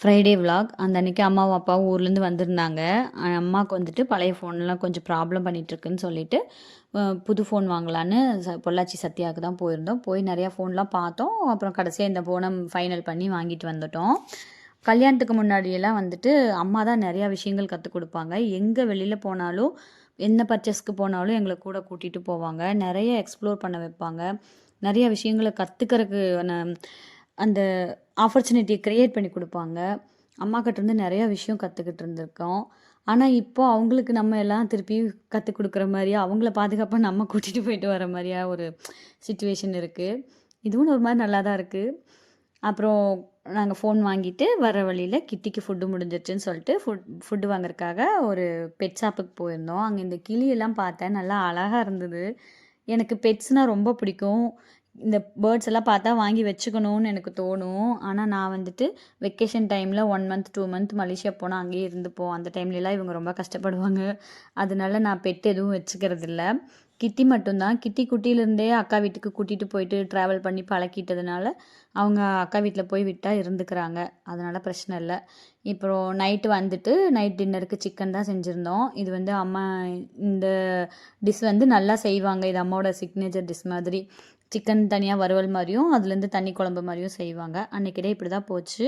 Friday vlog அந்த அன்றைக்கி அம்மாவும் அப்பாவும் ஊர்லேருந்து வந்திருந்தாங்க. அம்மாவுக்கு வந்துட்டு பழைய ஃபோன்லாம் கொஞ்சம் ப்ராப்ளம் பண்ணிகிட்ருக்குன்னு சொல்லிட்டு புது ஃபோன் வாங்கலான்னு பொள்ளாச்சி சத்யாவுக்கு தான் போயிருந்தோம். போய் நிறையா ஃபோன்லாம் பார்த்தோம். அப்புறம் கடைசியாக இந்த ஃபோனை ஃபைனல் பண்ணி வாங்கிட்டு வந்துட்டோம். கல்யாணத்துக்கு முன்னாடியெல்லாம் வந்துட்டு அம்மா தான் நிறையா விஷயங்கள் கற்றுக் கொடுப்பாங்க. எங்கே வெளியில் போனாலும் என்ன பர்ச்சேஸ்க்கு போனாலும் எங்களை கூட கூட்டிகிட்டு போவாங்க. நிறைய எக்ஸ்ப்ளோர் பண்ண வைப்பாங்க. நிறைய விஷயங்களை கற்றுக்கிறதுக்கு அந்த ஆப்பர்ச்சுனிட்டியை க்ரியேட் பண்ணி கொடுப்பாங்க. அம்மாக்கிட்டேருந்து நிறைய விஷயம் கற்றுக்கிட்டு இருந்திருக்கோம். ஆனால் இப்போ அவங்களுக்கு நம்ம எல்லாம் திருப்பி கற்றுக் கொடுக்குற மாதிரியா, அவங்கள பாதுகாப்பாக நம்ம கூட்டிகிட்டு போயிட்டு வர மாதிரியா ஒரு சிச்சுவேஷன் இருக்குது. இதுவும் ஒரு மாதிரி நல்லா தான் இருக்குது. அப்புறம் நாங்கள் ஃபோன் வாங்கிட்டு வர வழியில் கிட்டிக்கு ஃபுட்டு முடிஞ்சிருச்சுன்னு சொல்லிட்டு ஃபுட்டு வாங்குறதுக்காக ஒரு பெட் ஷாப்புக்கு போயிருந்தோம். அங்கே இந்த கிளியெல்லாம் பார்த்தேன், நல்லா அழகாக இருந்தது. எனக்கு பெட்ஸ்னால் ரொம்ப பிடிக்கும். இந்த பேர்ட்ஸ் எல்லாம் பார்த்தா வாங்கி வச்சுக்கணும்னு எனக்கு தோணும். ஆனால் நான் வந்துட்டு வெக்கேஷன் டைமில் 1 மந்த் 2 மந்த் மலேசியா போனால் அங்கேயே இருந்துப்போம். அந்த டைம்லலாம் இவங்க ரொம்ப கஷ்டப்படுவாங்க. அதனால நான் பெட் எதுவும் வச்சுக்கிறதில்ல. கிட்டி மட்டும்தான். கிட்டி குட்டியிலேருந்தே அக்கா வீட்டுக்கு கூட்டிகிட்டு போயிட்டு ட்ராவல் பண்ணி பழக்கிட்டதுனால அவங்க அக்கா வீட்டில் போய் விட்டால் இருந்துக்கிறாங்க. அதனால் பிரச்சனை இல்லை. இப்போது நைட்டு வந்துட்டு நைட் டின்னருக்கு சிக்கன் தான் செஞ்சுருந்தோம். இது வந்து அம்மா இந்த டிஷ் வந்து நல்லா செய்வாங்க. இது அம்மாவோட சிக்னேச்சர் டிஷ் மாதிரி. சிக்கன் தனியாக வறுவல் மாதிரியும் அதுலேருந்து தண்ணி குழம்பு மாதிரியும் செய்வாங்க. அன்றைக்கி டே இப்படி தான் போச்சு.